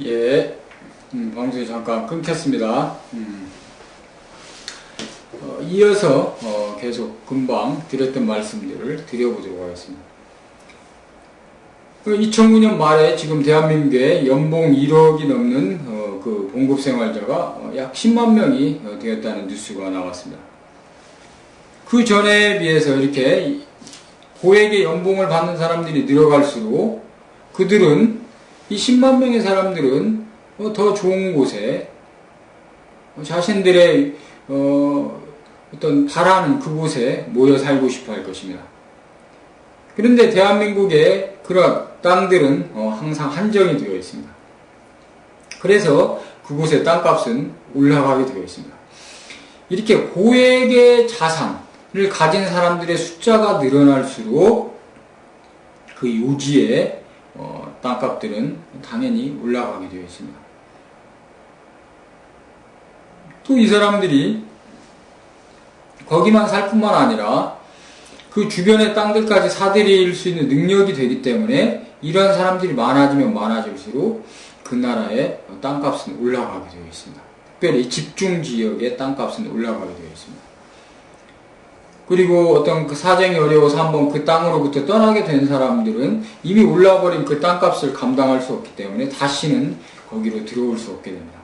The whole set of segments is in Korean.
예, 방송이 잠깐 끊겼습니다. 이어서 계속 금방 드렸던 말씀들을 드려보도록 하겠습니다. 2009년 말에 지금 대한민국에 연봉 1억이 넘는 그 봉급생활자가 약 10만 명이 되었다는 뉴스가 나왔습니다. 그 전에 비해서 이렇게 고액의 연봉을 받는 사람들이 늘어갈수록 그들은 이 10만 명의 사람들은 더 좋은 곳에 자신들의 어떤 바라는 그곳에 모여 살고 싶어 할 것입니다. 그런데 대한민국의 그런 땅들은 항상 한정이 되어 있습니다. 그래서 그곳의 땅값은 올라가게 되어 있습니다. 이렇게 고액의 자산을 가진 사람들의 숫자가 늘어날수록 그 요지의 땅값들은 당연히 올라가게 되어 있습니다. 또 이 사람들이 거기만 살 뿐만 아니라 그 주변의 땅들까지 사들일 수 있는 능력이 되기 때문에 이런 사람들이 많아지면 많아질수록 그 나라의 땅값은 올라가게 되어 있습니다. 특별히 집중지역의 땅값은 올라가게 되어 있습니다. 그리고 어떤 그 사정이 어려워서 한번 그 땅으로부터 떠나게 된 사람들은 이미 올라버린 그 땅값을 감당할 수 없기 때문에 다시는 거기로 들어올 수 없게 됩니다.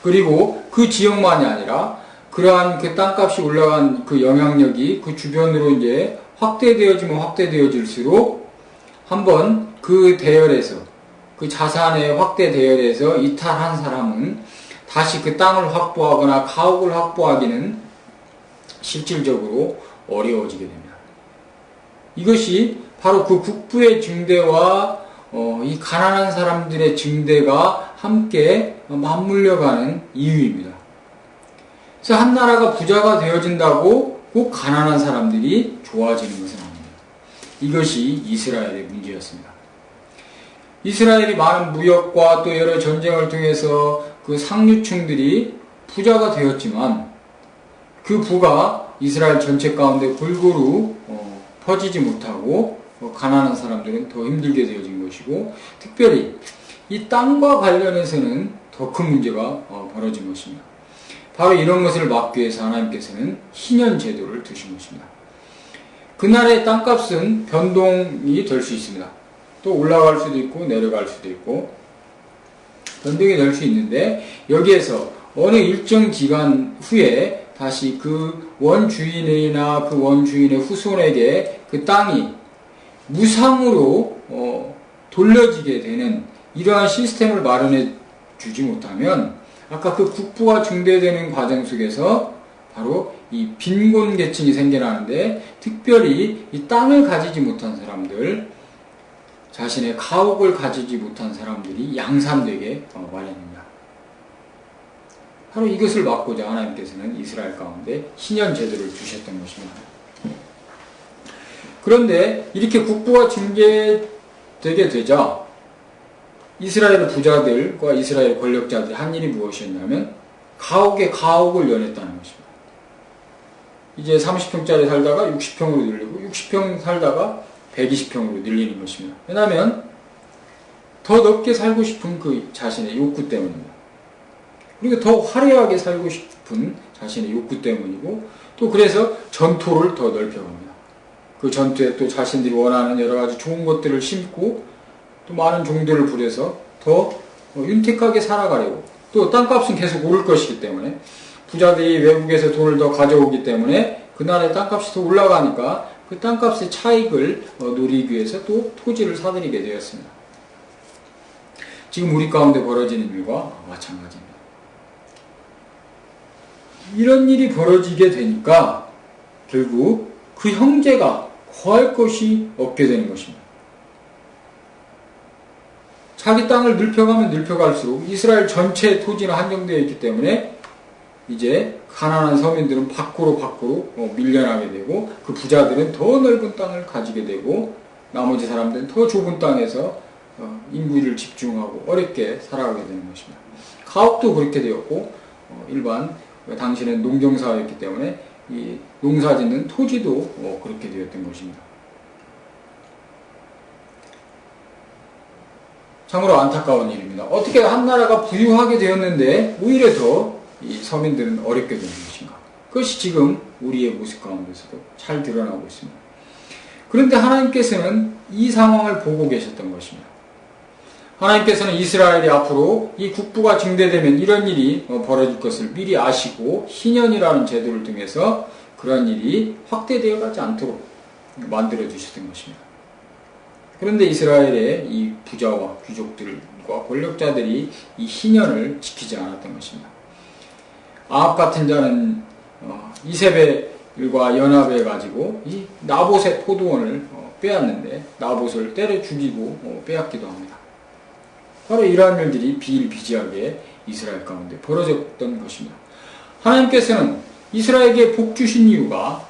그리고 그 지역만이 아니라 그러한 그 땅값이 올라간 그 영향력이 그 주변으로 이제 확대되어지면 확대되어질수록 한번 그 대열에서 그 자산의 확대 대열에서 이탈한 사람은 다시 그 땅을 확보하거나 가옥을 확보하기는 실질적으로 어려워지게 됩니다. 이것이 바로 그 국부의 증대와 이 가난한 사람들의 증대가 함께 맞물려가는 이유입니다. 그래서 한 나라가 부자가 되어진다고 꼭 가난한 사람들이 좋아지는 것은 아닙니다. 이것이 이스라엘의 문제였습니다. 이스라엘이 많은 무역과 또 여러 전쟁을 통해서 그 상류층들이 부자가 되었지만 그 부가 이스라엘 전체 가운데 골고루 퍼지지 못하고 가난한 사람들은 더 힘들게 되어진 것이고 특별히 이 땅과 관련해서는 더 큰 문제가 벌어진 것입니다. 바로 이런 것을 막기 위해서 하나님께서는 희년 제도를 두신 것입니다. 그날의 땅값은 변동이 될 수 있습니다. 또 올라갈 수도 있고 내려갈 수도 있고 변동이 될 수 있는데 여기에서 어느 일정 기간 후에 다시 그 원주인이나 그 원주인의 후손에게 그 땅이 무상으로 돌려지게 되는 이러한 시스템을 마련해 주지 못하면 아까 그 국부가 증대되는 과정 속에서 바로 이 빈곤 계층이 생겨나는데 특별히 이 땅을 가지지 못한 사람들 자신의 가옥을 가지지 못한 사람들이 양산되게 마련입니다. 바로 이것을 막고자 하나님께서는 이스라엘 가운데 희년 제도를 두셨던 것입니다. 그런데 이렇게 국부가 징계되게 되자 이스라엘 부자들과 이스라엘 권력자들이 한 일이 무엇이었냐면 가옥에 가옥을 연했다는 것입니다. 이제 30평짜리 살다가 60평으로 늘리고 60평 살다가 120평으로 늘리는 것입니다. 왜냐하면 더 넓게 살고 싶은 그 자신의 욕구 때문입니다. 그리고 더 화려하게 살고 싶은 자신의 욕구 때문이고 또 그래서 전토를 더 넓혀갑니다. 그 전투에 또 자신들이 원하는 여러 가지 좋은 것들을 심고 또 많은 종들을 부려서 더 윤택하게 살아가려고 또 땅값은 계속 오를 것이기 때문에 부자들이 외국에서 돈을 더 가져오기 때문에 그 나라의 땅값이 더 올라가니까 그 땅값의 차익을 노리기 위해서 또 토지를 사들이게 되었습니다. 지금 우리 가운데 벌어지는 일과 마찬가지입니다. 이런 일이 벌어지게 되니까 결국 그 형제가 거할 것이 없게 되는 것입니다. 자기 땅을 늘펴가면 늘펴갈수록 이스라엘 전체의 토지는 한정되어 있기 때문에 이제 가난한 서민들은 밖으로 밀려나게 되고 그 부자들은 더 넓은 땅을 가지게 되고 나머지 사람들은 더 좁은 땅에서 인구를 집중하고 어렵게 살아가게 되는 것입니다. 가옥도 그렇게 되었고 일반 당시는 농경사회였기 때문에 이 농사짓는 토지도 그렇게 되었던 것입니다. 참으로 안타까운 일입니다. 어떻게 한 나라가 부유하게 되었는데 오히려 더 이 서민들은 어렵게 되는 것인가? 그것이 지금 우리의 모습 가운데서도 잘 드러나고 있습니다. 그런데 하나님께서는 이 상황을 보고 계셨던 것입니다. 하나님께서는 이스라엘이 앞으로 이 국부가 증대되면 이런 일이 벌어질 것을 미리 아시고 희년이라는 제도를 통해서 그런 일이 확대되어 가지 않도록 만들어 주셨던 것입니다. 그런데 이스라엘의 이 부자와 귀족들과 권력자들이 이 희년을 지키지 않았던 것입니다. 아합 같은 자는 이세벨과 연합해 가지고 이 나봇의 포도원을 빼앗는데 나봇을 때려 죽이고 빼앗기도 합니다. 바로 이러한 일들이 비일비재하게 이스라엘 가운데 벌어졌던 것입니다. 하나님께서는 이스라엘에게 복 주신 이유가,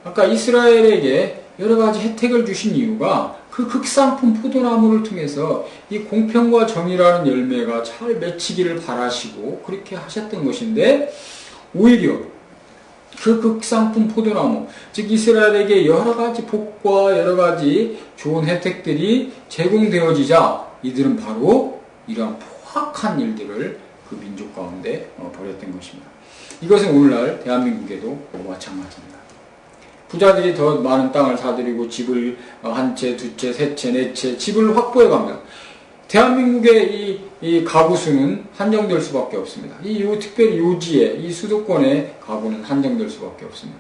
아까 이스라엘에게 여러 가지 혜택을 주신 이유가 그 극상품 포도나무를 통해서 이 공평과 정의라는 열매가 잘 맺히기를 바라시고 그렇게 하셨던 것인데, 오히려 그 극상품 포도나무, 즉 이스라엘에게 여러 가지 복과 여러 가지 좋은 혜택들이 제공되어지자 이들은 바로 이러한 포악한 일들을 그 민족 가운데 벌였던 것입니다. 이것은 오늘날 대한민국에도 마찬가지입니다. 부자들이 더 많은 땅을 사들이고 집을 한 채, 두 채, 세 채, 네 채 집을 확보해 갑니다. 대한민국의 이 가구 수는 한정될 수밖에 없습니다. 특별히 요지에, 이 수도권의 가구는 한정될 수밖에 없습니다.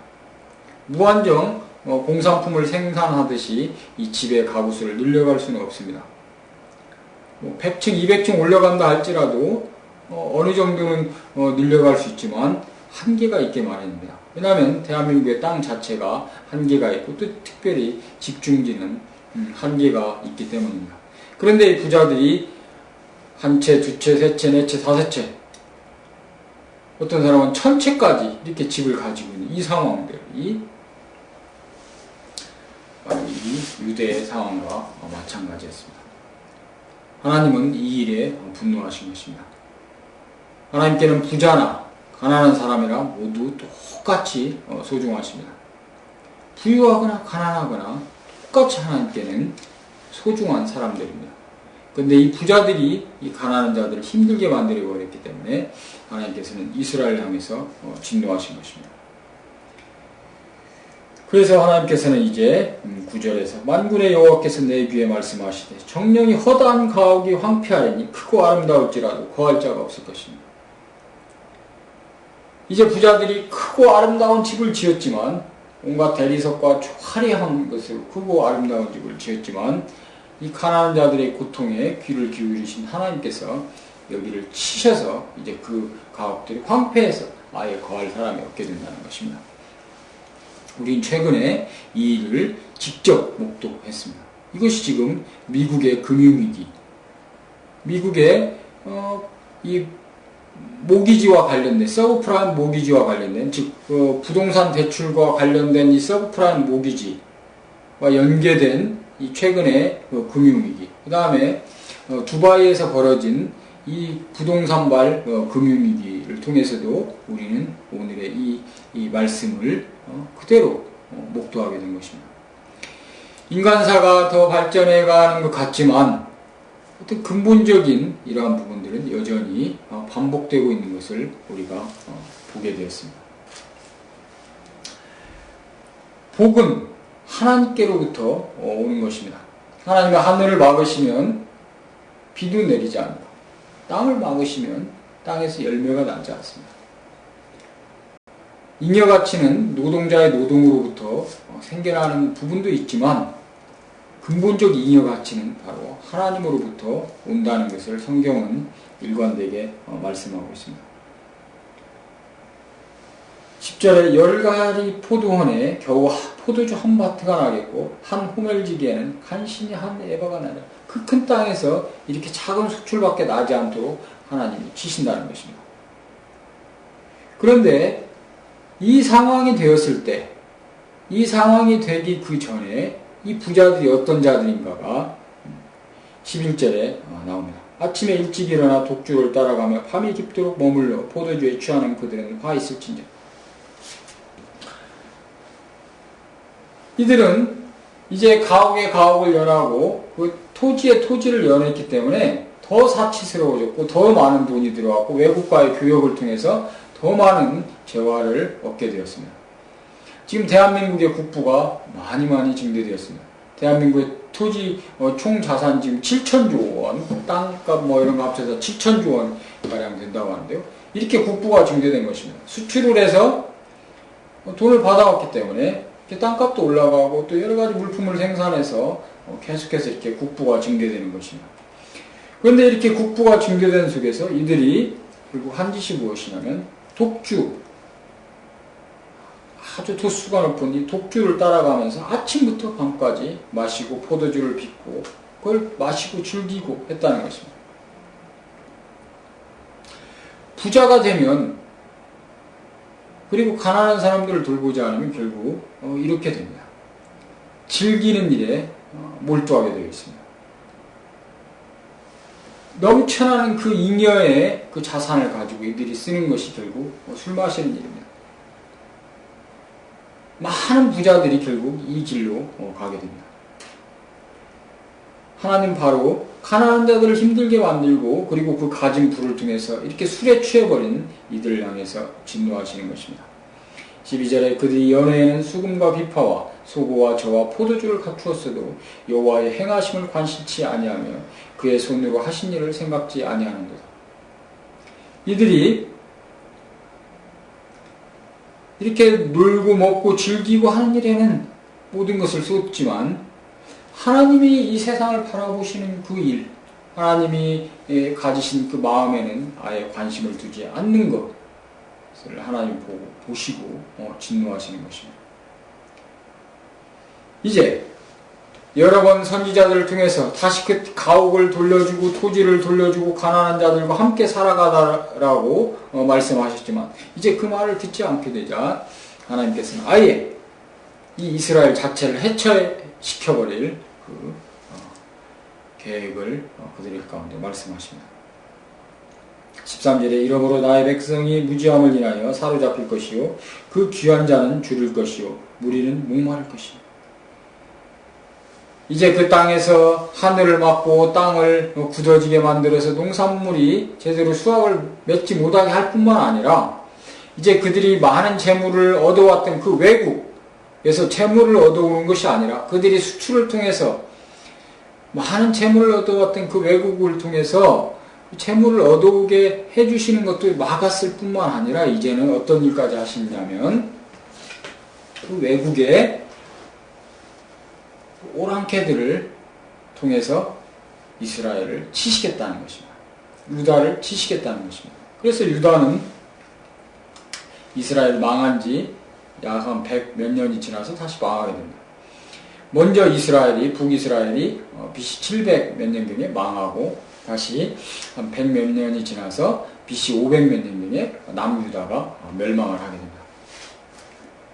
무한정 공산품을 생산하듯이 이 집의 가구 수를 늘려갈 수는 없습니다. 100층, 200층 올라간다 할지라도 어느 정도는 늘려갈 수 있지만 한계가 있게 마련입니다. 왜냐하면 대한민국의 땅 자체가 한계가 있고 또 특별히 집중지는 한계가 있기 때문입니다. 그런데 이 부자들이 한 채, 두 채, 세 채, 네 채, 다섯 채, 어떤 사람은 1000채까지 이렇게 집을 가지고 있는 이 상황들이 바로 이 유대의 상황과 마찬가지였습니다. 하나님은 이 일에 분노하신 것입니다. 하나님께는 부자나 가난한 사람이라 모두 똑같이 소중하십니다. 부유하거나 가난하거나 똑같이 하나님께는 소중한 사람들입니다. 그런데 이 부자들이 이 가난한 자들을 힘들게 만들어 버렸기 때문에 하나님께서는 이스라엘을 향해서 진노하신 것입니다. 그래서 하나님께서는 이제 9절에서 만군의 여호와께서 내 귀에 말씀하시되 정령이 허다한 가옥이 황폐하리니 크고 아름다울지라도 거할 자가 없을 것입니다. 이제 부자들이 크고 아름다운 집을 지었지만, 온갖 대리석과 화려한 것으로 크고 아름다운 집을 지었지만, 이 가난한 자들의 고통에 귀를 기울이신 하나님께서 여기를 치셔서 이제 그 가옥들이 황폐해서 아예 거할 사람이 없게 된다는 것입니다. 우린 최근에 이 일을 직접 목도했습니다. 이것이 지금 미국의 금융위기, 미국의 이 모기지와 관련된, 서브프라임 모기지와 관련된, 즉 부동산 대출과 관련된 이 서브프라임 모기지와 연계된 이 최근의 금융위기, 그 다음에 두바이에서 벌어진 이 부동산발 금융위기를 통해서도 우리는 오늘의 이 말씀을 그대로 목도하게 된 것입니다. 인간사가 더 발전해가는 것 같지만 어떤 근본적인 이러한 부분들은 여전히 반복되고 있는 것을 우리가 보게 되었습니다. 복은 하나님께로부터 오는 것입니다. 하나님의 하늘을 막으시면 비도 내리지 않고 땅을 막으시면 땅에서 열매가 나지 않습니다. 잉여가치는 노동자의 노동으로부터 생겨나는 부분도 있지만 근본적 잉여가치는 바로 하나님으로부터 온다는 것을 성경은 일관되게 말씀하고 있습니다. 10절에 열가리 포도원에 겨우 포도주 한 바트가 나겠고 한 호멜지기에는 간신히 한 에바가 나라. 그 큰 땅에서 이렇게 작은 수출밖에 나지 않도록 하나님이 치신다는 것입니다. 그런데 이 상황이 되었을 때, 이 상황이 되기 그 전에 이 부자들이 어떤 자들인가가 11절에 나옵니다. 아침에 일찍 일어나 독주를 따라가며 밤이 깊도록 머물러 포도주에 취하는 그들은 화 있을진저. 이들은 이제 가옥에 가옥을 연하고 그 토지에 토지를 연했기 때문에 더 사치스러워졌고 더 많은 돈이 들어왔고 외국과의 교역을 통해서 더 많은 재화를 얻게 되었습니다. 지금 대한민국의 국부가 많이 증대되었습니다. 대한민국의 토지 총 자산 지금 7천조 원, 땅값 이런 거 합쳐서 7천조 원 가량 된다고 하는데요. 이렇게 국부가 증대된 것입니다. 수출을 해서 돈을 받아왔기 때문에 땅값도 올라가고 또 여러 가지 물품을 생산해서 계속해서 이렇게 국부가 증대되는 것입니다. 그런데 이렇게 국부가 증대된 속에서 이들이 결국 한 짓이 무엇이냐면 독주, 아주 도수가 높은 이 독주를 따라가면서 아침부터 밤까지 마시고 포도주를 빚고 그걸 마시고 즐기고 했다는 것입니다. 부자가 되면 그리고 가난한 사람들을 돌보지 않으면 결국 이렇게 됩니다. 즐기는 일에 몰두하게 되어 있습니다. 넘쳐나는 그 잉여의 그 자산을 가지고 이들이 쓰는 것이 결국 술 마시는 일입니다. 많은 부자들이 결국 이 길로 가게 됩니다. 하나님 바로 가난한 자들을 힘들게 만들고 그리고 그 가진 부를 통해서 이렇게 술에 취해버린 이들을 향해서 진노하시는 것입니다. 12절에 그들이 연회에는 수금과 비파와 소고와 저와 포도주를 갖추었어도 여호와의 행하심을 관심치 아니하며 그의 손으로 하신 일을 생각지 아니하는도다. 이들이 이렇게 놀고 먹고 즐기고 하는 일에는 모든 것을 쏟지만 하나님이 이 세상을 바라보시는 그 일, 하나님이 가지신 그 마음에는 아예 관심을 두지 않는 것을 하나님 보시고 진노하시는 것입니다. 이제 여러 번 선지자들을 통해서 다시 그 가옥을 돌려주고 토지를 돌려주고 가난한 자들과 함께 살아가라고 말씀하셨지만 이제 그 말을 듣지 않게 되자 하나님께서는 아예 이 이스라엘 자체를 해체시켜버릴 그 계획을 그들의 가운데 말씀하십니다. 13절에 이러므로 나의 백성이 무지함을 인하여 사로잡힐 것이요 그 귀한 자는 줄일 것이요 무리는 목마를 것이요. 이제 그 땅에서 하늘을 막고 땅을 굳어지게 만들어서 농산물이 제대로 수확을 맺지 못하게 할 뿐만 아니라 이제 그들이 많은 재물을 얻어왔던 그 외국에서 재물을 얻어오는 것이 아니라 그들이 수출을 통해서 많은 재물을 얻어왔던 그 외국을 통해서 재물을 얻어오게 해주시는 것도 막았을 뿐만 아니라 이제는 어떤 일까지 하시냐면 그 외국의 오랑캐들을 통해서 이스라엘을 치시겠다는 것입니다. 유다를 치시겠다는 것입니다. 그래서 유다는 이스라엘 망한 지 약 한 100 몇 년이 지나서 다시 망하게 됩니다. 먼저 북이스라엘이 BC 700 몇 년경에 망하고 다시 한 100 몇 년이 지나서 BC 500 몇 년경에 남유다가 멸망을 하게 됩니다.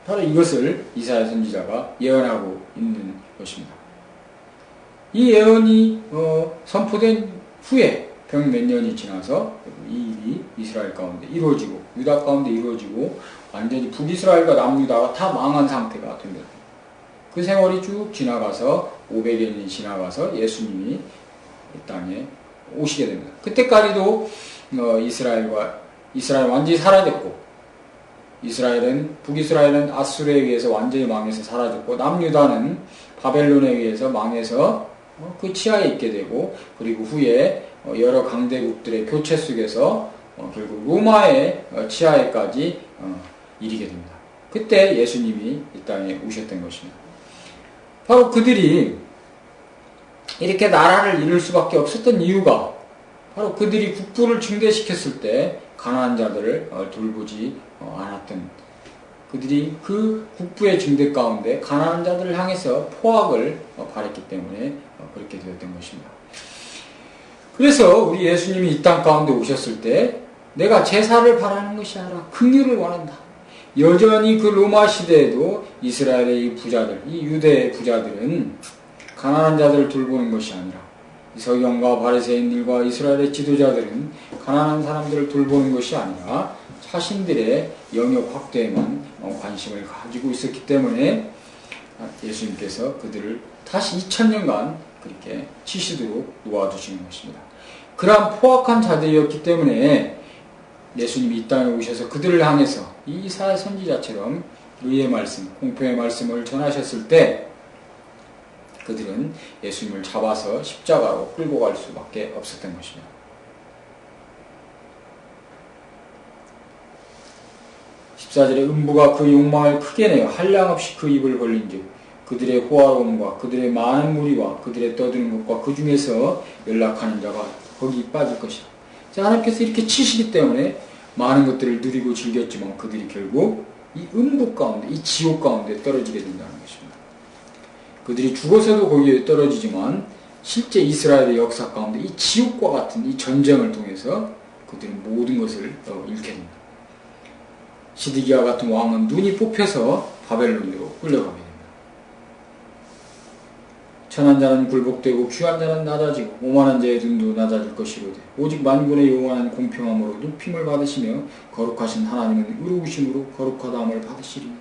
바로 이것을 이사야 선지자가 예언하고 있는 것입니다. 이 예언이 선포된 후에 100 몇 년이 지나서 이 일이 이스라엘 가운데 이루어지고 유다 가운데 이루어지고 완전히 북이스라엘과 남유다가 다 망한 상태가 됩니다. 그 세월이 쭉 지나가서 500여 년이 지나가서 예수님이 이 땅에 오시게 됩니다. 그때까지도 이스라엘 완전히 사라졌고 북이스라엘은 아수르에 의해서 완전히 망해서 사라졌고 남유다는 바벨론에 의해서 망해서 그 치하에 있게 되고 그리고 후에 여러 강대국들의 교체 속에서 결국 로마의 치하에까지 이르게 됩니다. 그때 예수님이 이 땅에 오셨던 것입니다. 바로 그들이 이렇게 나라를 이룰 수밖에 없었던 이유가 바로 그들이 국부를 증대시켰을 때 가난한 자들을 돌보지 않았던 그들이 그 국부의 증대 가운데 가난한 자들을 향해서 포악을 바랬기 때문에 그렇게 되었던 것입니다. 그래서 우리 예수님이 이 땅 가운데 오셨을 때 내가 제사를 바라는 것이 아니라 긍휼을 원한다. 여전히 그 로마 시대에도 이스라엘의 이 부자들, 이 유대의 부자들은 가난한 자들을 돌보는 것이 아니라 서기관과 바리새인들과 이스라엘의 지도자들은 가난한 사람들을 돌보는 것이 아니라 자신들의 영역 확대에만 관심을 가지고 있었기 때문에 예수님께서 그들을 다시 2000년간 그렇게 치시도록 놓아주시는 것입니다. 그러한 포악한 자들이었기 때문에 예수님이 이 땅에 오셔서 그들을 향해서 이 이사야 선지자처럼 의의 말씀, 공평의 말씀을 전하셨을 때 그들은 예수님을 잡아서 십자가로 끌고 갈 수밖에 없었던 것입니다. 14절에 음부가 그 욕망을 크게 내어 한량없이 그 입을 벌린즉 그들의 호화로움과 그들의 많은 무리와 그들의 떠드는 것과 그 중에서 연락하는 자가 거기 빠질 것이다. 하나님께서 이렇게 치시기 때문에 많은 것들을 누리고 즐겼지만 그들이 결국 이 음부 가운데, 이 지옥 가운데 떨어지게 된다는 것입니다. 그들이 죽어서도 거기에 떨어지지만 실제 이스라엘의 역사 가운데 이 지옥과 같은 이 전쟁을 통해서 그들은 모든 것을 잃게 됩니다. 시드기야 같은 왕은 눈이 뽑혀서 바벨론으로 끌려가게 됩니다. 천한 자는 굴복되고 귀한 자는 낮아지고 오만한 자의 눈도 낮아질 것이로되 오직 만군의 여호와는 공평함으로 높임을 받으시며 거룩하신 하나님은 의로우심으로 거룩하다함을 받으시리니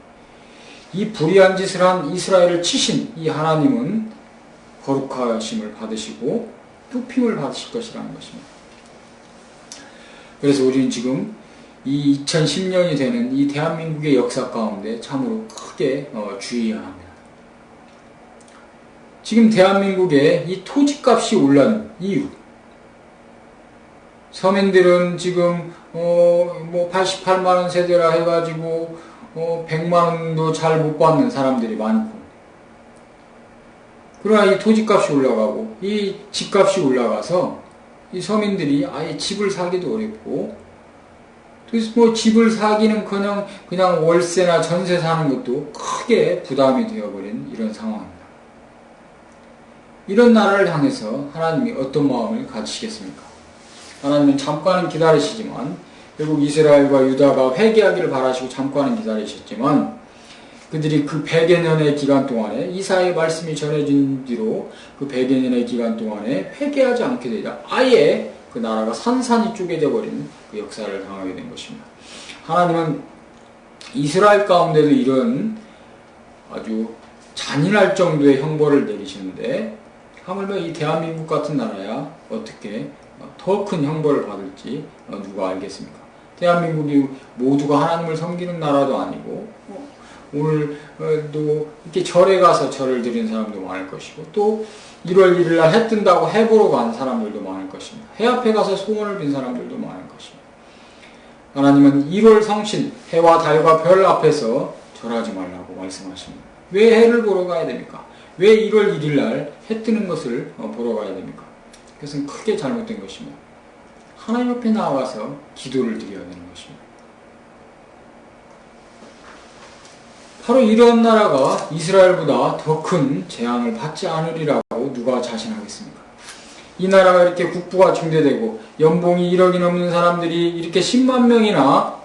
이 불의한 짓을 한 이스라엘을 치신 이 하나님은 거룩하심을 받으시고 높임을 받으실 것이라는 것입니다. 그래서 우리는 지금 이 2010년이 되는 이 대한민국의 역사 가운데 참으로 크게 주의해야 합니다. 지금 대한민국에 이 토지값이 올라는 이유, 서민들은 지금 88만원 세대라 해가지고 100만원도 잘 못 받는 사람들이 많고, 그러나 이 토지값이 올라가고 이 집값이 올라가서 이 서민들이 아예 집을 사기도 어렵고, 또 집을 사기는커녕 그냥 월세나 전세 사는 것도 크게 부담이 되어버린 이런 상황입니다. 이런 나라를 향해서 하나님이 어떤 마음을 가지시겠습니까? 하나님은 잠깐은 기다리시지만 결국 이스라엘과 유다가 회개하기를 바라시고 잠깐은 기다리셨지만 그들이 그 100여 년의 기간 동안에 이사야의 말씀이 전해진 뒤로 그 100여 년의 기간 동안에 회개하지 않게 되자 아예 그 나라가 산산이 쪼개져 버린 그 역사를 당하게 된 것입니다. 하나님은 이스라엘 가운데도 이런 아주 잔인할 정도의 형벌을 내리시는데 하물며 이 대한민국 같은 나라야 어떻게 더 큰 형벌을 받을지 누가 알겠습니까? 대한민국이 모두가 하나님을 섬기는 나라도 아니고 오늘도 이렇게 절에 가서 절을 드리는 사람도 많을 것이고 또 1월 1일 날 해 뜬다고 해 보러 간 사람들도 많을 것입니다. 해 앞에 가서 소원을 빈 사람들도 많을 것입니다. 하나님은 1월 성신 해와 달과 별 앞에서 절하지 말라고 말씀하십니다. 왜 해를 보러 가야 됩니까? 왜 1월 1일 날 해 뜨는 것을 보러 가야 됩니까? 그것은 크게 잘못된 것입니다. 하나님 앞에 나와서 기도를 드려야 되는 것입니다. 바로 이런 나라가 이스라엘보다 더 큰 재앙을 받지 않으리라고 누가 자신하겠습니까? 이 나라가 이렇게 국부가 중대되고 연봉이 1억이 넘는 사람들이 이렇게 10만 명이나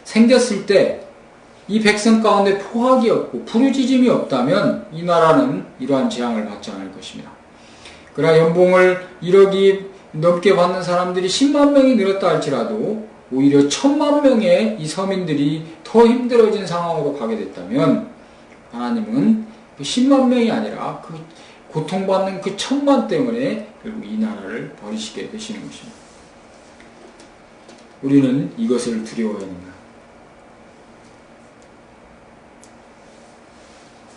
생겼을 때 이 백성 가운데 포악이 없고 부르짖음이 없다면 이 나라는 이러한 재앙을 받지 않을 것입니다. 그러나 연봉을 1억이 넘게 받는 사람들이 10만 명이 늘었다 할지라도 오히려 1000만 명의 이 서민들이 더 힘들어진 상황으로 가게 됐다면 하나님은 그 10만 명이 아니라 그 고통받는 그 1000만 때문에 결국 이 나라를 버리시게 되시는 것입니다. 우리는 이것을 두려워해야 합니다.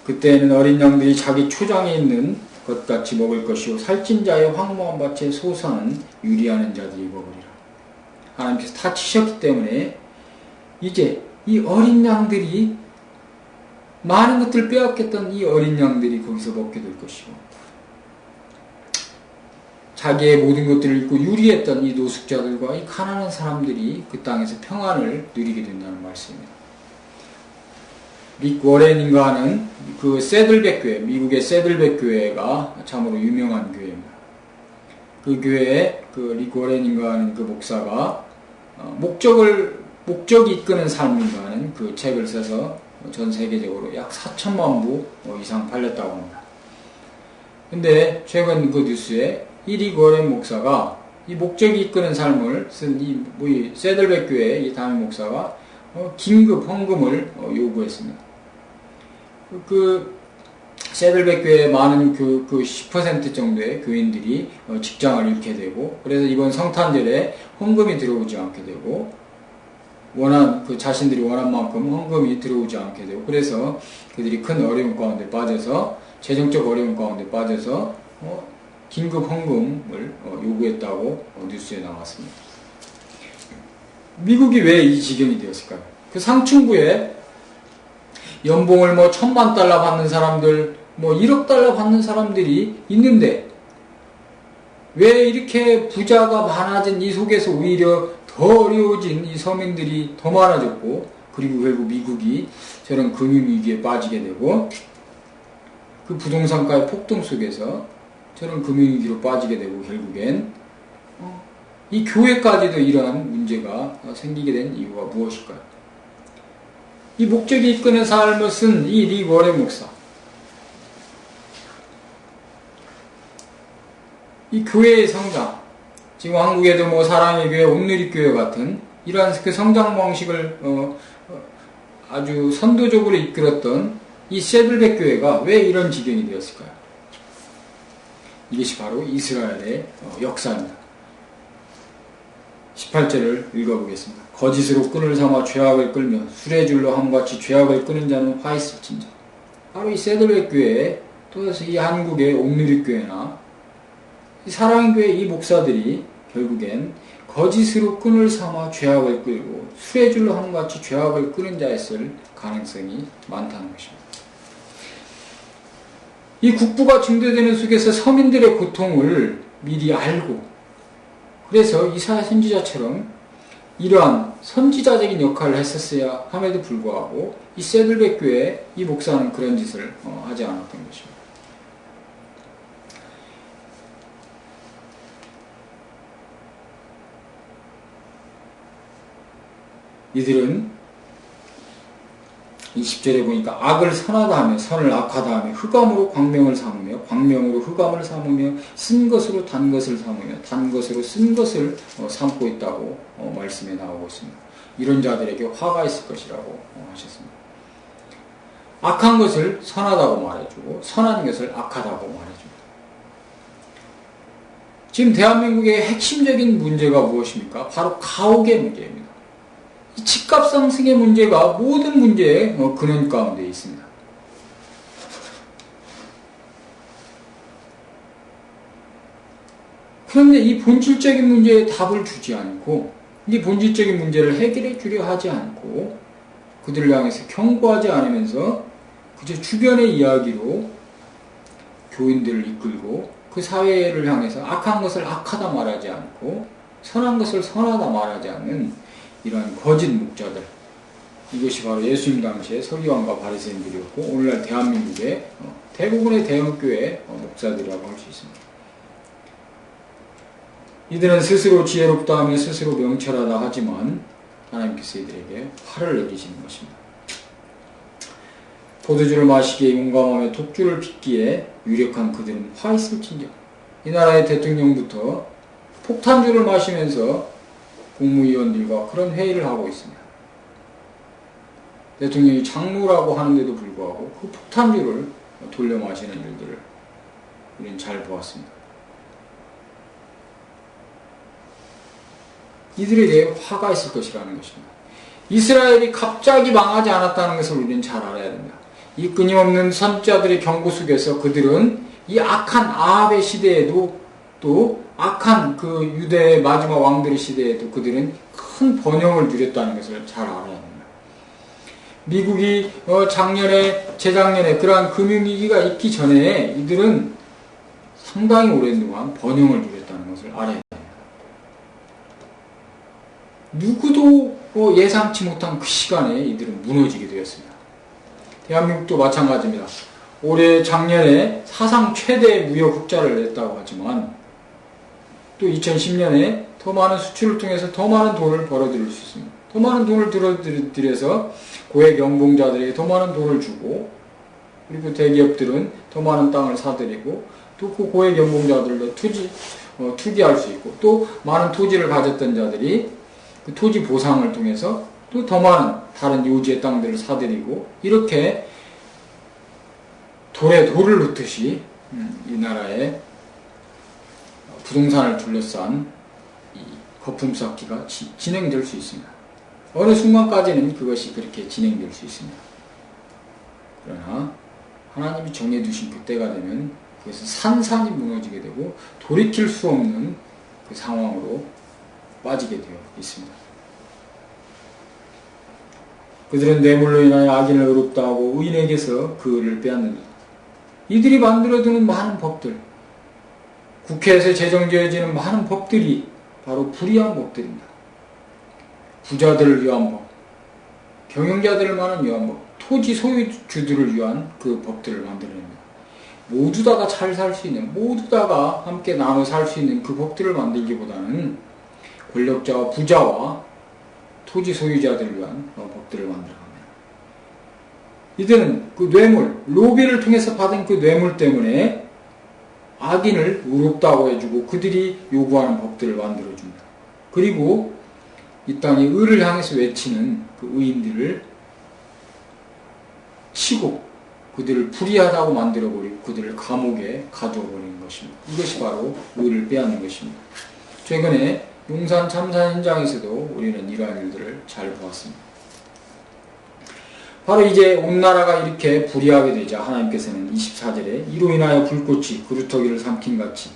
그때에는 어린 양들이 자기 초장에 있는 것같이 먹을 것이요 살찐 자의 황무한 밭에 소사는 유리하는 자들이 먹으리라. 하나님께서 다 치셨기 때문에 이제 이 어린 양들이 많은 것들을 빼앗겼던 이 어린 양들이 거기서 먹게 될 것이고 자기의 모든 것들을 잃고 유리했던 이 노숙자들과 이 가난한 사람들이 그 땅에서 평안을 누리게 된다는 말씀입니다. 릭 워렌인가 하는 그 새들백 교회, 미국의 새들백 교회가 참으로 유명한 교회입니다. 그 교회에 그 릭 워렌인가 하는 그 목사가 목적이 이끄는 삶인가 하는 그 책을 써서 전 세계적으로 약 4천만 부 이상 팔렸다고 합니다. 근데 최근 그 뉴스에 이 릭 워렌 목사가 이 목적이 이끄는 삶을 쓴 이 새들백 교회의 이 담임 목사가 긴급 헌금을 요구했습니다. 세들백 교회에 많은 그 10% 정도의 교인들이 직장을 잃게 되고, 그래서 이번 성탄절에 헌금이 들어오지 않게 되고, 자신들이 원한 만큼 헌금이 들어오지 않게 되고, 그래서 그들이 큰 어려움 가운데 빠져서, 재정적 어려움 가운데 빠져서, 긴급 헌금을 요구했다고 뉴스에 나왔습니다. 미국이 왜 이 지경이 되었을까요? 그 상층부에 연봉을 $10,000만 받는 사람들, $1억 받는 사람들이 있는데, 왜 이렇게 부자가 많아진 이 속에서 오히려 더 어려워진 이 서민들이 더 많아졌고, 그리고 결국 미국이 저런 금융위기에 빠지게 되고, 그 부동산가의 폭등 속에서 저런 금융위기로 빠지게 되고, 결국엔 이 교회까지도 이러한 문제가 생기게 된 이유가 무엇일까요? 이 목적이 이끄는 삶을 쓴 이 릭 워렌 목사, 이 교회의 성장, 지금 한국에도 사랑의 교회, 온누리 교회 같은 이러한 그 성장 방식을 아주 선도적으로 이끌었던 이 세들백 교회가 왜 이런 지경이 되었을까요? 이것이 바로 이스라엘의 역사입니다. 18절을 읽어보겠습니다. 거짓으로 끈을 삼아 죄악을 끌며 술의 줄로 함같이 죄악을 끄는 자는 화 있을진저. 바로 이 세들백 교회, 또 이 한국의 온누리 교회나 이 사랑의 교회 이 목사들이 결국엔 거짓으로 끈을 삼아 죄악을 끌고 술의 줄로 함같이 죄악을 끄는 자였을 가능성이 많다는 것입니다. 이 국부가 증대되는 속에서 서민들의 고통을 미리 알고, 그래서 이사야 선지자처럼 이러한 선지자적인 역할을 했었어야 함에도 불구하고 이 세들백 교회 이 목사는 그런 짓을 하지 않았던 것입니다. 이들은 20절에 보니까 악을 선하다 하며 선을 악하다 하며 흑암으로 광명을 삼으며 광명으로 흑암을 삼으며 쓴 것으로 단 것을 삼으며 단 것으로 쓴 것을 삼고 있다고 말씀에 나오고 있습니다. 이런 자들에게 화가 있을 것이라고 하셨습니다. 악한 것을 선하다고 말해주고 선한 것을 악하다고 말해줍니다. 지금 대한민국의 핵심적인 문제가 무엇입니까? 바로 가옥의 문제입니다. 이 집값 상승의 문제가 모든 문제의 근원 가운데 있습니다. 그런데 이 본질적인 문제에 답을 주지 않고, 이 본질적인 문제를 해결해 주려 하지 않고, 그들을 향해서 경고하지 않으면서 그저 주변의 이야기로 교인들을 이끌고 그 사회를 향해서 악한 것을 악하다 말하지 않고 선한 것을 선하다 말하지 않는 이러한 거짓 목자들, 이것이 바로 예수님 당시의 서기관과 바리새인들이었고 오늘날 대한민국의 대부분의 대형교회 목사들이라고 할 수 있습니다. 이들은 스스로 지혜롭다 하며 스스로 명철하다 하지만 하나님께서 이들에게 화를 내리시는 것입니다. 포도주를 마시기에 용감하며 독주를 빚기에 유력한 그들은 화 있을진저. 이 나라의 대통령부터 폭탄주를 마시면서 국무위원들과 그런 회의를 하고 있습니다. 대통령이 장로라고 하는데도 불구하고 그 폭탄주를 돌려 마시는 일들을 우리는 잘 보았습니다. 이들에 대해 화가 있을 것이라는 것입니다. 이스라엘이 갑자기 망하지 않았다는 것을 우리는 잘 알아야 됩니다. 이 끊임없는 선지자들의 경고 속에서 그들은 이 악한 아합의 시대에도 또 악한 그 유대의 마지막 왕들의 시대에도 그들은 큰 번영을 누렸다는 것을 잘 알아야 합니다. 미국이 작년에 재작년에 그러한 금융위기가 있기 전에 이들은 상당히 오랜 동안 번영을 누렸다는 것을 알아야 합니다. 누구도 예상치 못한 그 시간에 이들은 무너지게 되었습니다. 대한민국도 마찬가지입니다. 올해 작년에 사상 최대 무역 흑자를 냈다고 하지만 또 2010년에 더 많은 수출을 통해서 더 많은 돈을 벌어들일 수 있습니다. 더 많은 돈을 들여서 고액 연봉자들에게 더 많은 돈을 주고, 그리고 대기업들은 더 많은 땅을 사들이고 또 그 고액 연봉자들도 투기할 수 있고, 또 많은 토지를 가졌던 자들이 그 토지 보상을 통해서 또 더 많은 다른 요지의 땅들을 사들이고, 이렇게 돌에 돌을 놓듯이 이 나라의 부동산을 둘러싼 이 거품 쌓기가 진행될 수 있습니다. 어느 순간까지는 그것이 그렇게 진행될 수 있습니다. 그러나 하나님이 정해두신 그때가 되면 그것은 산산이 무너지게 되고 돌이킬 수 없는 그 상황으로 빠지게 되어 있습니다. 그들은 뇌물로 인하여 악인을 의롭다 하고 의인에게서 그 의를 빼앗는다. 이들이 만들어두는 많은 법들, 국회에서 제정되어지는 많은 법들이 바로 불의한 법들입니다. 부자들을 위한 법, 경영자들만을 위한 법, 토지 소유주들을 위한 그 법들을 만들어냅니다. 모두 다가 잘 살 수 있는, 모두 다가 함께 나눠 살 수 있는 그 법들을 만들기보다는 권력자와 부자와 토지 소유자들을 위한 법들을 만들어갑니다. 이들은 그 뇌물, 로비를 통해서 받은 그 뇌물 때문에 악인을 의롭다고 해주고 그들이 요구하는 법들을 만들어줍니다. 그리고 이 땅에 의를 향해서 외치는 그 의인들을 치고 그들을 불의하다고 만들어버리고 그들을 감옥에 가두어버리는 것입니다. 이것이 바로 의를 빼앗는 것입니다. 최근에 용산 참사 현장에서도 우리는 이러한 일들을 잘 보았습니다. 바로 이제 온 나라가 이렇게 불의하게 되자 하나님께서는 24절에 이로 인하여 불꽃이 그루터기를 삼킨 같이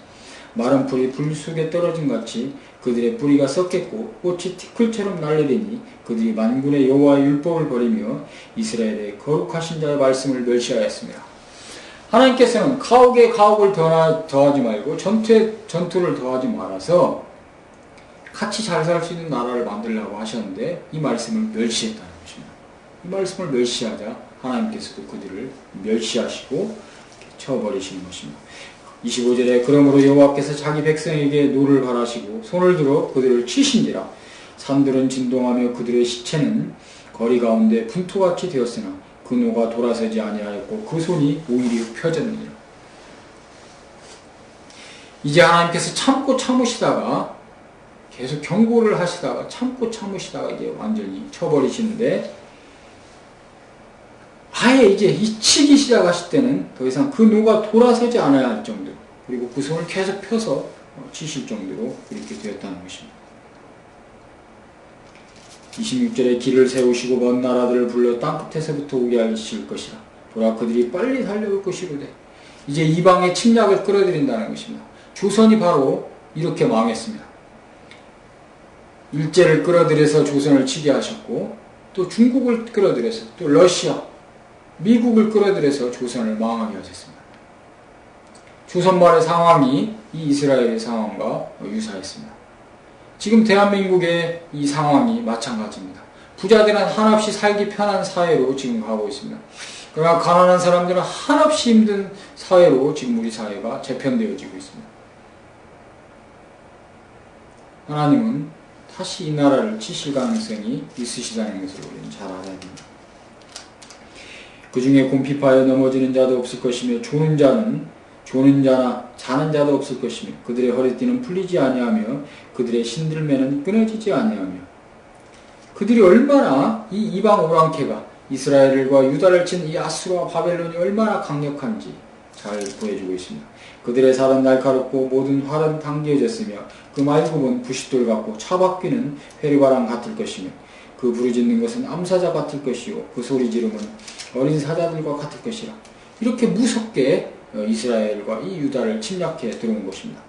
마른 풀이 불 속에 떨어진 같이 그들의 뿌리가 썩겠고 꽃이 티끌처럼 날리리니 그들이 만군의 여호와의 율법을 버리며 이스라엘의 거룩하신 자의 말씀을 멸시하였습니다. 하나님께서는 가옥에 가옥을 더하지 말고 전투에 전투를 더하지 말아서 같이 잘 살 수 있는 나라를 만들려고 하셨는데 이 말씀을 멸시했다는 것입니다. 이 말씀을 멸시하자 하나님께서도 그들을 멸시하시고 쳐버리시는 것입니다. 25절에 그러므로 여호와께서 자기 백성에게 노를 바라시고 손을 들어 그들을 치신지라 산들은 진동하며 그들의 시체는 거리 가운데 분토같이 되었으나 그 노가 돌아서지 아니하였고 그 손이 오히려 펴졌느니라. 이제 하나님께서 참고 참으시다가 계속 경고를 하시다가 참고 참으시다가 이제 완전히 쳐버리시는데 아예 이제 치기 시작하실 때는 더 이상 그 노가 돌아서지 않아야 할 정도 그리고 그 손을 계속 펴서 치실 정도로 이렇게 되었다는 것입니다. 26절에 길을 세우시고 먼 나라들을 불러 땅끝에서부터 오게 하실 것이라. 보라 그들이 빨리 달려올 것이로되. 이제 이방의 침략을 끌어들인다는 것입니다. 조선이 바로 이렇게 망했습니다. 일제를 끌어들여서 조선을 치게 하셨고 또 중국을 끌어들여서 또 러시아, 미국을 끌어들여서 조선을 망하게 하셨습니다. 조선 말의 상황이 이 이스라엘의 상황과 유사했습니다. 지금 대한민국의 이 상황이 마찬가지입니다. 부자들은 한없이 살기 편한 사회로 지금 가고 있습니다. 그러나 가난한 사람들은 한없이 힘든 사회로 지금 우리 사회가 재편되어지고 있습니다. 하나님은 다시 이 나라를 치실 가능성이 있으시다는 것을 우리는 잘 알아야 됩니다. 그 중에 곰핍하여 넘어지는 자도 없을 것이며 조는 자나 자는 자도 없을 것이며 그들의 허리띠는 풀리지 아니하며 그들의 신들매는 끊어지지 아니하며. 그들이 얼마나 이 이방 오랑캐가 이스라엘과 유다를 친 이 아수르와 바벨론이 얼마나 강력한지 잘 보여주고 있습니다. 그들의 살은 날카롭고 모든 활은 당겨졌으며 그 말굽은 부싯돌 같고 차바퀴는 회류바람 같을 것이며 그 부르짖는 것은 암사자 같을 것이요 그 소리 지름은 어린 사자들과 같을 것이라. 이렇게 무섭게 이스라엘과 이 유다를 침략해 들어온 것입니다.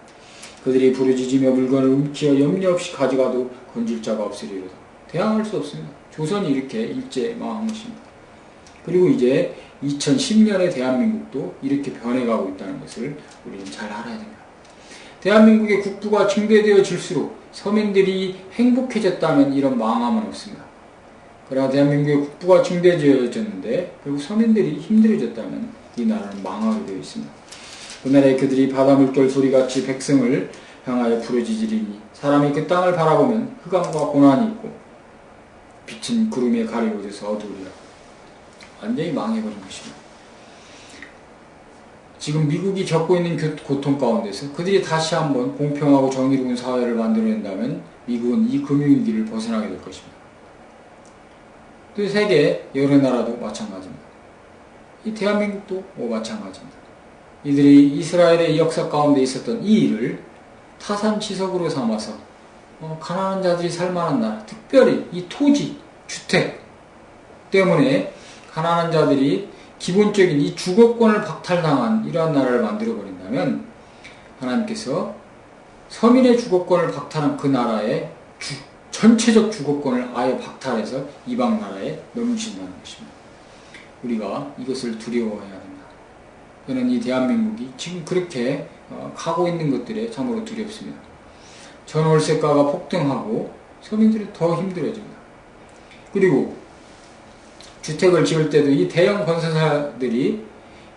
그들이 부르짖으며 물건을 움키어 염려 없이 가져가도 건질 자가 없으리로다. 대항할 수 없습니다. 조선이 이렇게 일제 망한 것입니다. 그리고 이제 2010년의 대한민국도 이렇게 변해가고 있다는 것을 우리는 잘 알아야 됩니다. 대한민국의 국부가 증대되어질수록 서민들이 행복해졌다면 이런 망함은 없습니다. 그러나 대한민국의 국부가 증대되어졌는데 결국 서민들이 힘들어졌다면 이 나라는 망하게 되어 있습니다. 그날에 그들이 바다 물결 소리같이 백성을 향하여 부르짖으리니 사람이 그 땅을 바라보면 흑암과 고난이 있고 빛은 구름에 가리워져서 어두우리라. 완전히 망해버린 것입니다. 지금 미국이 겪고 있는 고통 가운데서 그들이 다시 한번 공평하고 정의로운 사회를 만들어낸다면 미국은 이 금융위기를 벗어나게 될 것입니다. 또 세계 여러 나라도 마찬가지입니다. 이 대한민국도 마찬가지입니다. 이들이 이스라엘의 역사 가운데 있었던 이 일을 타산지석으로 삼아서 가난한 자들이 살만한 나라, 특별히 이 토지, 주택 때문에 가난한 자들이 기본적인 이 주거권을 박탈당한 이러한 나라를 만들어버린다면 하나님께서 서민의 주거권을 박탈한 그 나라의 전체적 주거권을 아예 박탈해서 이방 나라에 넘기신다는 것입니다. 우리가 이것을 두려워해야 됩니다. 저는 이 대한민국이 지금 그렇게 가고 있는 것들에 참으로 두렵습니다. 전월세가가 폭등하고 서민들이 더 힘들어집니다. 그리고 주택을 지을 때도 이 대형 건설사들이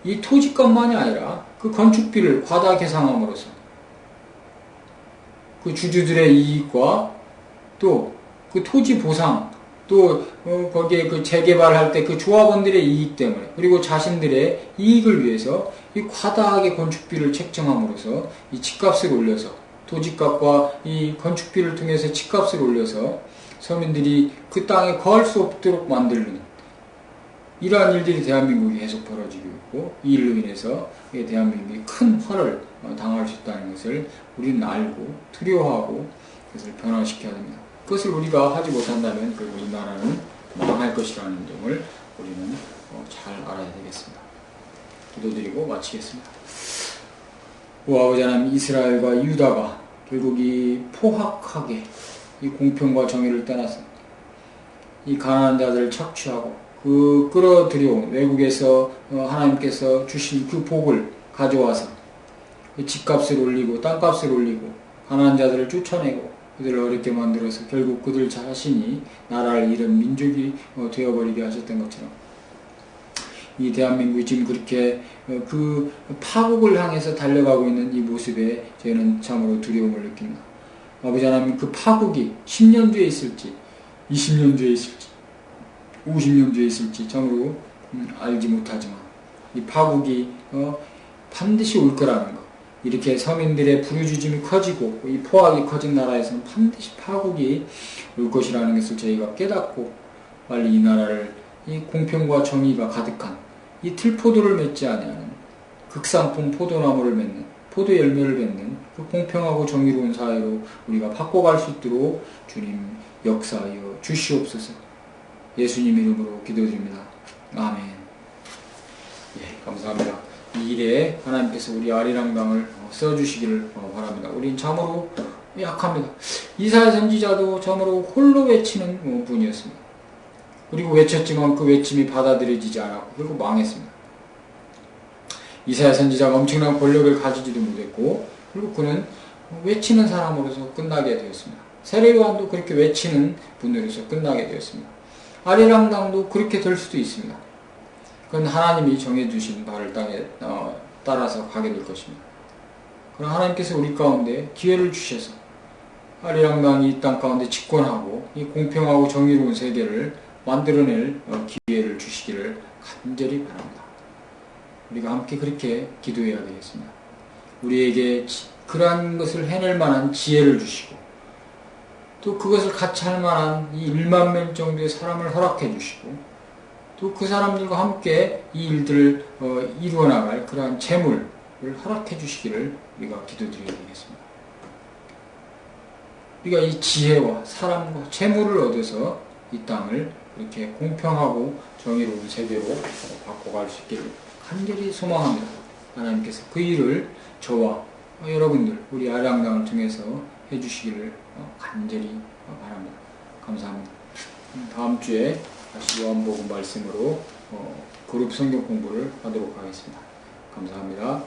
이 토지값만이 아니라 그 건축비를 과다 계상함으로써 그 주주들의 이익과 또 그 토지 보상 또 거기에 그 재개발할 때 그 조합원들의 이익 때문에 그리고 자신들의 이익을 위해서 이 과다하게 건축비를 책정함으로써 이 집값을 올려서 토지값과 이 건축비를 통해서 집값을 올려서 서민들이 그 땅에 거할 수 없도록 만드는 이러한 일들이 대한민국에 계속 벌어지고 있고 이 일로 인해서 대한민국이 큰 화를 당할 수 있다는 것을 우리는 알고 두려워하고 그것을 변화시켜야 됩니다. 그것을 우리가 하지 못한다면 이 나라는 망할 것이라는 점을 우리는 잘 알아야 되겠습니다. 기도드리고 마치겠습니다. 오 아버지 하나님, 이스라엘과 유다가 결국 이 포악하게 이 공평과 정의를 떠나서 이 가난한 자들을 착취하고 그 끌어들여온 외국에서 하나님께서 주신 그 복을 가져와서 집값을 올리고 땅값을 올리고 가난한 자들을 쫓아내고 그들을 어렵게 만들어서 결국 그들 자신이 나라를 잃은 민족이 되어버리게 하셨던 것처럼 이 대한민국이 지금 그렇게 그 파국을 향해서 달려가고 있는 이 모습에 저희는 참으로 두려움을 느낍니다. 아버지 하나님, 그 파국이 10년 뒤에 있을지 20년 뒤에 있을지 50년 뒤에 있을지 참으로 알지 못하지만 이 파국이 반드시 올 거라는 것, 이렇게 서민들의 부르짖음이 커지고 이 포악이 커진 나라에서는 반드시 파국이 올 것이라는 것을 저희가 깨닫고 빨리 이 나라를 이 공평과 정의가 가득한 이 들포도를 맺지 아니하는 극상품 포도나무를 맺는 포도 열매를 맺는 그 공평하고 정의로운 사회로 우리가 바꿔갈 수 있도록 주님 역사하여 주시옵소서. 예수님 이름으로 기도드립니다. 아멘. 예, 감사합니다. 이 일에 하나님께서 우리 아리랑당을 써주시기를 바랍니다. 우린 참으로 약합니다. 이사야 선지자도 참으로 홀로 외치는 분이었습니다. 그리고 외쳤지만 그 외침이 받아들여지지 않았고 결국 망했습니다. 이사야 선지자가 엄청난 권력을 가지지도 못했고 결국 그는 외치는 사람으로서 끝나게 되었습니다. 세례요한도 그렇게 외치는 분으로서 끝나게 되었습니다. 아리랑당도 그렇게 될 수도 있습니다. 그건 하나님이 정해주신 바를 따라서 가게 될 것입니다. 그럼 하나님께서 우리 가운데 기회를 주셔서 아리랑당이 이 땅 가운데 집권하고 이 공평하고 정의로운 세계를 만들어낼 기회를 주시기를 간절히 바랍니다. 우리가 함께 그렇게 기도해야 되겠습니다. 우리에게 그러한 것을 해낼 만한 지혜를 주시고 또 그것을 같이 할 만한 이 1만 명 정도의 사람을 허락해 주시고 또 그 사람들과 함께 이 일들을 이루어 나갈 그러한 재물을 허락해 주시기를 우리가 기도드려야 되겠습니다. 우리가 이 지혜와 사람과 재물을 얻어서 이 땅을 이렇게 공평하고 정의로운 세계로 바꿔갈 수 있기를 간절히 소망합니다. 하나님께서 그 일을 저와 여러분들 우리 아리랑당을 통해서 해주시기를 간절히 바랍니다. 감사합니다. 다음 주에 다시 요한복음 말씀으로 그룹 성경 공부를 하도록 하겠습니다. 감사합니다.